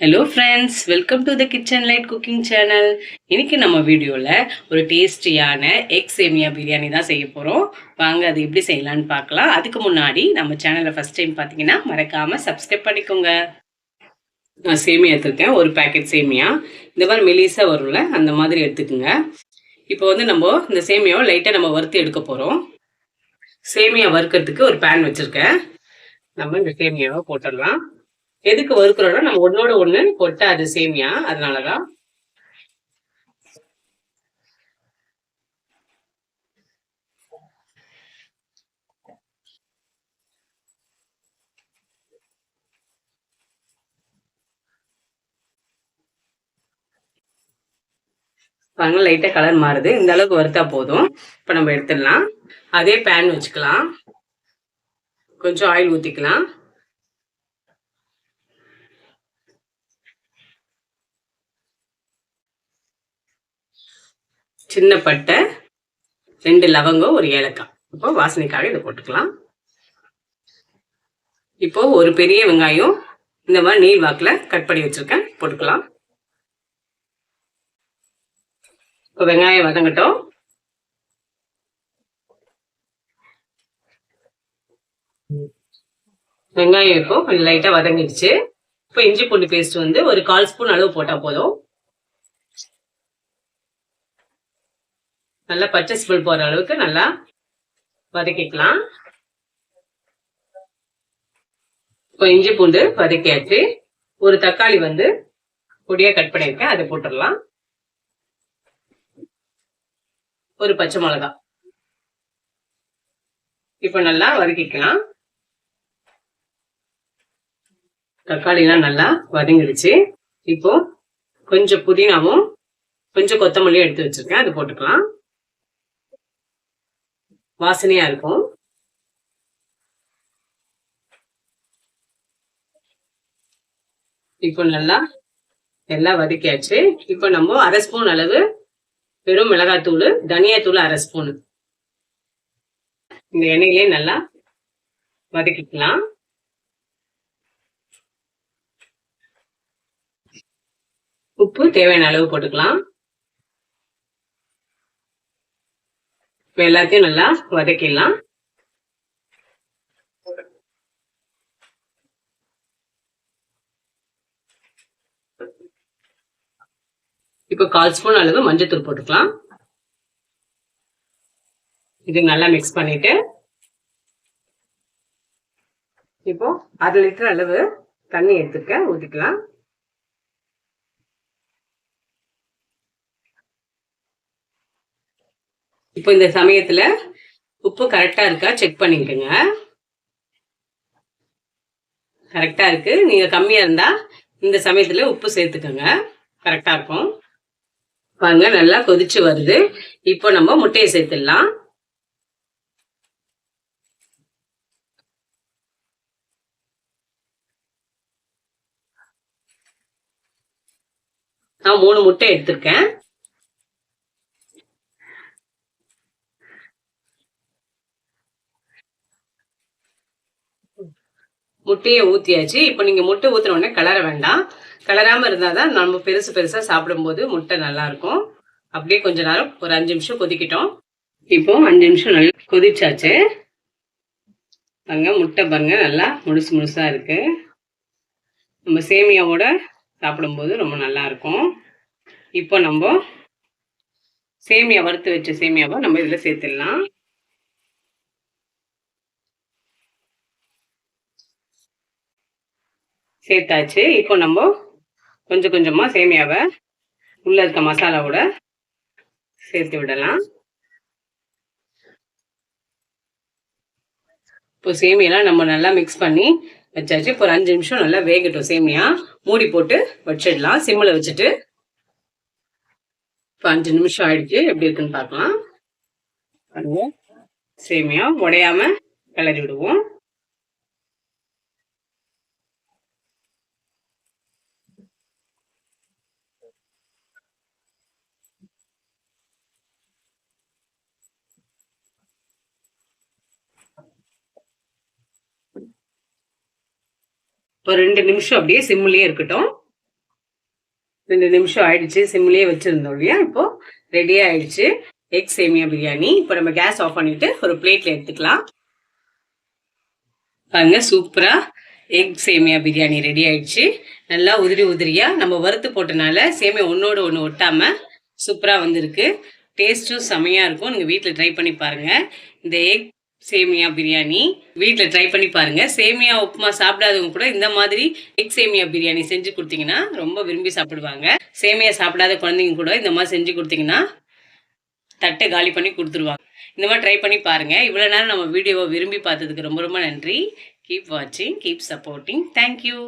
Hello friends, welcome to the kitchen light cooking channel. இன்னைக்கு நம்ம வீடியோவில் ஒரு டேஸ்டியான எக் சேமியா பிரியாணி தான் செய்ய போகிறோம். வாங்க அது எப்படி செய்யலான்னு பார்க்கலாம். அதுக்கு முன்னாடி நம்ம சேனலை ஃபஸ்ட் டைம் பார்த்தீங்கன்னா மறக்காமல் சப்ஸ்கிரைப் பண்ணிக்கோங்க. நான் சேமியா எடுத்துருக்கேன், ஒரு பேக்கெட் சேமியா. இந்த மாதிரி மெலிசாக வரும்ல, அந்த மாதிரி எடுத்துக்கோங்க. இப்போ நம்ம இந்த சேமியாவை லைட்டாக நம்ம வறுத்து எடுக்க போகிறோம். சேமியா வறுக்கிறதுக்கு ஒரு பேன் வச்சுருக்கேன். நம்ம இந்த சேமியாவை போட்டுடலாம். எதுக்கு வறுக்கிறோம்னா நம்ம ஒன்னோட ஒண்ணு கொட்டாது சேமியா, அதனாலதான். பாருங்க, லைட்டா கலர் மாறுது. இந்த அளவுக்கு வறுத்தா போதும். இப்ப நம்ம எடுத்துடலாம். அதே பேன் வச்சுக்கலாம். கொஞ்சம் ஆயில் ஊத்திக்கலாம். சின்ன பட்டை, 2 லவங்கம், ஒரு ஏலக்காய். இப்போ வாசனைக்காக இதை போட்டுக்கலாம். இப்போ ஒரு பெரிய வெங்காயம் இந்த மாதிரி நீள் வாக்குல கட் பண்ணி வச்சிருக்கேன், போட்டுக்கலாம். இப்போ வெங்காயம் வதங்கட்டும். வெங்காயம் இப்போ கொஞ்சம் லைட்டா வதங்கிடுச்சு. இப்போ இஞ்சி பூண்டு பேஸ்ட் ஒரு 1/4 ஸ்பூன் அளவு போட்டா போதும். நல்லா பச்சை ஸ்மெல் போற அளவுக்கு நல்லா வதக்கிக்கலாம். இப்போ இஞ்சி பூண்டு வதக்கியாச்சு. ஒரு தக்காளி பொடியா கட் பண்ணிருக்கேன், அதை போட்டுடலாம். ஒரு பச்சை மிளகாய். இப்போ நல்லா வதக்கிக்கலாம். தக்காளி எல்லாம் நல்லா வதங்கிடுச்சு. இப்போ கொஞ்சம் புதினாவும் கொஞ்சம் கொத்தமல்லியும் எடுத்து வச்சிருக்கேன், அது போட்டுக்கலாம். வாசனையா இருக்கும். இப்போ நல்லா எல்லாம் வதக்கியாச்சு. இப்போ நம்ம 1/2 ஸ்பூன் அளவு வெறும் மிளகாத்தூள், தனியாத்தூள் 1/2 ஸ்பூன் இந்த எண்ணெயிலே நல்லா வதக்கிக்கலாம். உப்பு தேவையான அளவு போட்டுக்கலாம். இப்போ எல்லாத்தையும் நல்லா வதக்கிடலாம். இப்போ 1/4 ஸ்பூன் அளவு மஞ்சத்தூள் போட்டுக்கலாம். இது நல்லா மிக்ஸ் பண்ணிட்டு இப்போ 1/2 லிட்டர் அளவு தண்ணி எடுத்துக்க ஊத்திக்கலாம். இப்போ இந்த சமயத்துல உப்பு கரெக்டா இருக்கா செக் பண்ணிக்கோங்க. கரெக்டா இருக்கு. நீங்க கம்மியா இருந்தா இந்த சமயத்துல உப்பு சேர்த்துக்கோங்க, கரெக்டா இருக்கும். பாருங்க, நல்லா கொதிச்சு வருது. இப்போ நம்ம முட்டையை சேர்த்துடலாம். நான் 3 முட்டை எடுத்திருக்கேன். முட்டையை ஊத்தியாச்சு. இப்போ நீங்க முட்டை ஊத்துன உடனே கிளற வேண்டாம். கிளறாம இருந்தாதான் நம்ம பெருசு பெருசா சாப்பிடும் போது முட்டை நல்லா இருக்கும். அப்படியே கொஞ்ச நேரம் ஒரு 5 நிமிஷம் கொதிக்கிட்டோம். இப்போ 5 நிமிஷம் நல்லா கொதிச்சாச்சு. பாருங்க, முட்டை பாருங்க நல்லா முழுசு முழுசா இருக்கு. நம்ம சேமியாவோட சாப்பிடும்போது ரொம்ப நல்லா இருக்கும். இப்போ நம்ம சேமியா வறுத்து வச்ச சேமியாவை நம்ம இதுல சேர்த்துடலாம். சேர்த்தாச்சு. இப்போ நம்ம கொஞ்சம் கொஞ்சமா சேமியாவை உள்ள இருக்க மசாலாவோட சேர்த்து விடலாம். இப்போ சேமியெல்லாம் நம்ம நல்லா மிக்ஸ் பண்ணி வச்சாச்சு. இப்போ ஒரு 5 நிமிஷம் நல்லா வேகட்டும். சேமியா மூடி போட்டு வச்சிடலாம், சிம்மில் வச்சுட்டு. இப்போ 5 நிமிஷம் ஆயிடுச்சு. எப்படி இருக்குன்னு பார்க்கலாம். பாருங்க, சேமியா உடையாம கிளறி விடுவோம். ஒரு 2 நிமிஷம் அப்படியே சிம்மிலேயே இருக்கட்டும். 2 நிமிஷம் ஆயிடுச்சு. சிம்லேயே வச்சுருந்தோம் இல்லையா? இப்போது ரெடியாக ஆயிடுச்சு எக் சேமியா பிரியாணி. இப்போ நம்ம கேஸ் ஆஃப் பண்ணிவிட்டு ஒரு பிளேட்டில் எடுத்துக்கலாம். பாருங்க, சூப்பராக எக் சேமியா பிரியாணி ரெடி ஆயிடுச்சு. நல்லா உதிரியாக நம்ம வறுத்து போட்டனால சேமியா ஒன்றோடு ஒன்று ஒட்டாமல் சூப்பராக வந்திருக்கு. டேஸ்ட்டும் செமையாக இருக்கும். நீங்கள் வீட்டில் ட்ரை பண்ணி பாருங்கள். இந்த எக் சேமியா பிரியாணி வீட்டில் ட்ரை பண்ணி பாருங்கள். சேமியா உப்புமா சாப்பிடாதவங்க கூட இந்த மாதிரி எக் சேமியா பிரியாணி செஞ்சு கொடுத்தீங்கன்னா ரொம்ப விரும்பி சாப்பிடுவாங்க. சேமியா சாப்பிடாத குழந்தைங்க கூட இந்த மாதிரி செஞ்சு கொடுத்தீங்கன்னா தட்டை காலி பண்ணி கொடுத்துருவாங்க. இந்த மாதிரி ட்ரை பண்ணி பாருங்கள். இவ்வளோ நேரம் நம்ம வீடியோவை விரும்பி பார்த்ததுக்கு ரொம்ப ரொம்ப நன்றி. கீப் வாட்சிங், கீப் சப்போர்ட்டிங். தேங்க்யூ.